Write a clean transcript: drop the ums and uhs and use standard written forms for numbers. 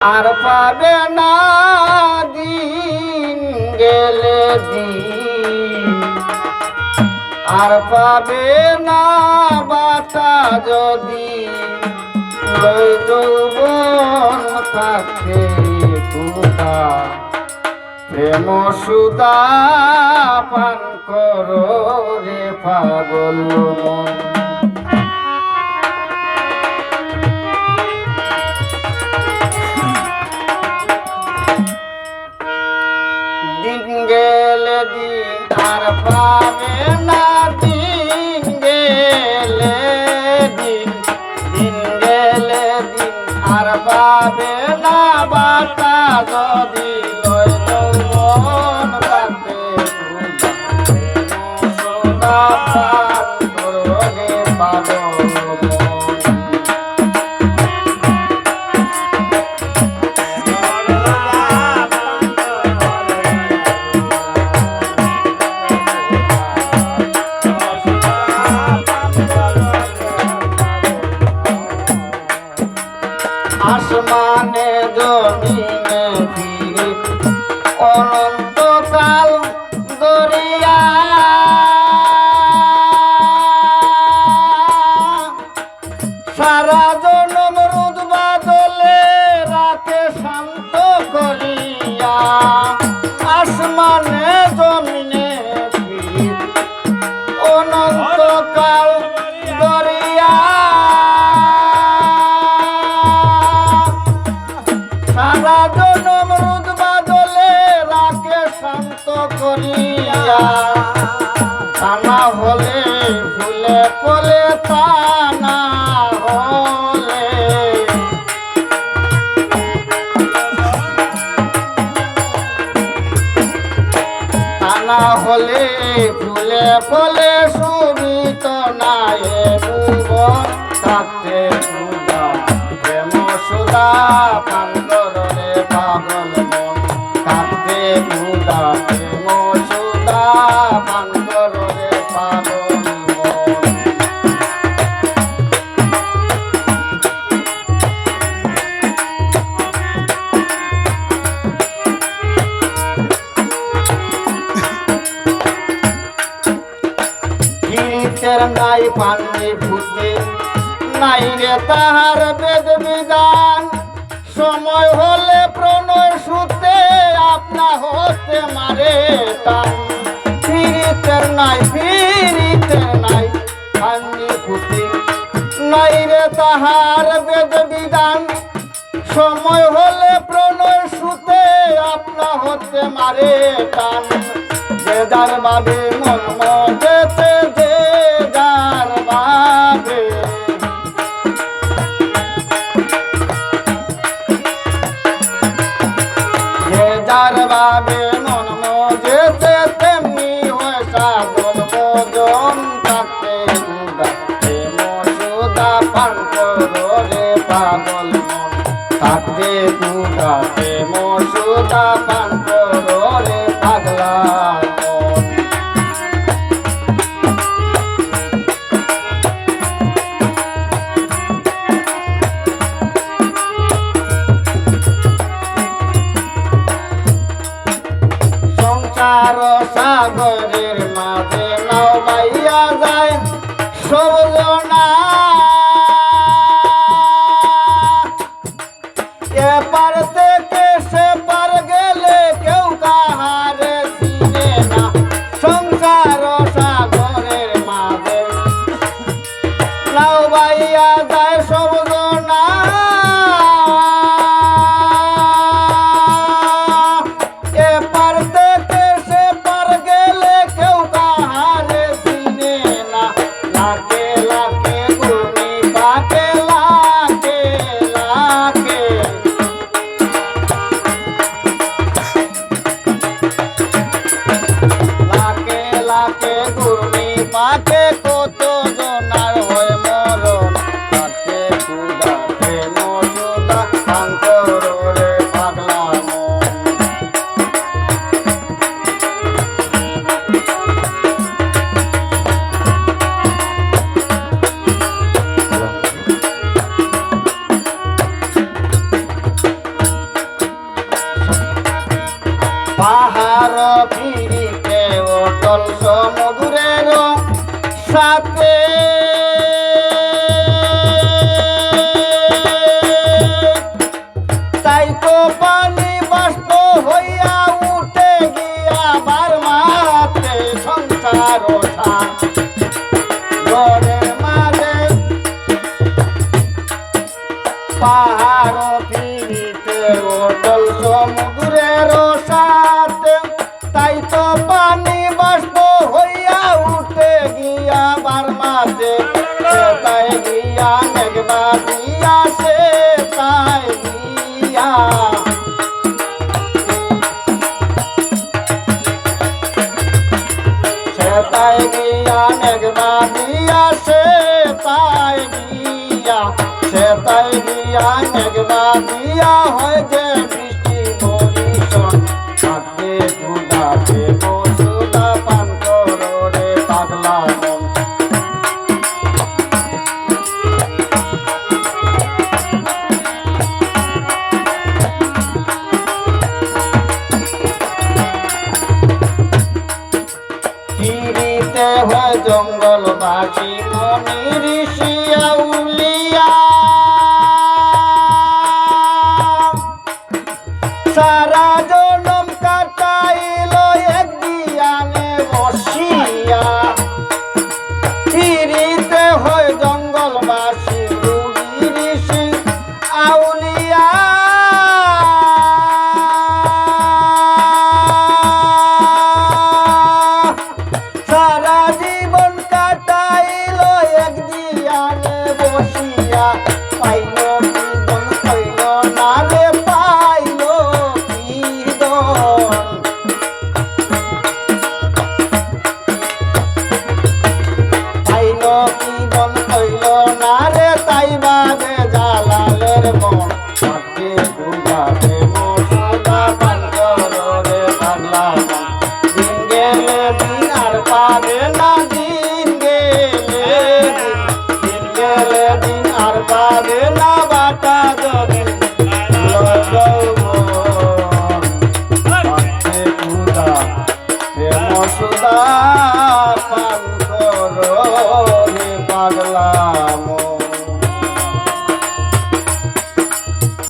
আর পাবে না দিন গেলে দিন, আর পাবে না বাটা যদি যৌবন থাকতে টুকা প্রেম সুদা পান করো রে পাগল মন। দিন গেলে দিন আর পাবে না দিন গেলে দিন, দিন গেলে দিন আর পাবে না বাটা যদি লয় যৌবন থাকতে সুদা পান করো রে পাগল মন। আসমানে জমিনে ফিরে অনন্তকাল দরিয়া, সারা জনম রোদ বাদলে রাতে শান্ত করিয়া। আসমানে জমিনে ফিরে অনন্তকাল দরিয়া, সারা জনম রোদ বাদলে রাকে শান্ত করিয়া। তা না হলে ফুলে ফলে, তা না হলে তা না হলে ফুলে ফলে সুবিত নাই ভুবন থাকতে সুদা প্রেম সুদা পান করো রে পাগল মন। থাকতে সুদা প্রেম সুদা পান করো রে পাগল মন। গীতের নাই পানি ফুটে নাই রে তাহার বেদ বিধান, সময় হলে প্রণয় সুতে আপনা হতে মারে টান। ফিরিতের নাই পানি ফুটে নাই রে তাহার বেদ বিধান, সময় হলে প্রণয় সুতে আপনা হতে মারে টান। যে যার বাবে মন মজেতে, যে যার বাবে যে যার বাবে মন মজেতে, তেমনি হয় সাধন ভজন থাকতে সুদা প্রেম সুদা পান করো রে পাগল মন। থাকতে সুদা প্রেম সুদা পান করো রে পাগলা মন। সংসার সাগরের মাঝে নাও বাইয়া যায় সবজনা, এপার থেকে সেপার গেলে কেউ কাহারে চিনে না। সংসার সাগরের মাঝে নাও বাইয়া যায় সবজনা, এপার থেকে সেপার গেলে কেউ কাহারে চিনে না। লাখে লাখে গুণী পাকে, লাখে লাখে লাখে লাখে গুণী পাকে কত জনার হয় মরণ। থাকতে সুদা প্রেম সুদা পান করো রে পাগলা মন। তাই তো পানি বাষ্প হইয়া উঠে গিয়া বারমাতে সংসার ঘরের মাঝে পাহাড় ফিরিতে অটল সমুদ্রের সাথে তাই তো পানি বাষ্প হইয়া উঠে গিয়া বারমাতে তাই গিয়া মেঘবা দিয়া সে তাই গিয়া সে তাই গিয়া মেঘবা দিয়া সে তাই গিয়া সে তাই গিয়া মেঘবা দিয়া হয় যে বৃষ্টি বরিশন হাতে দুধাতে বসুদা পান করো রে পাগলা মন ফিরিতে হয় জঙ্গলবাসী মনি ঋষি আউলিয়া সারা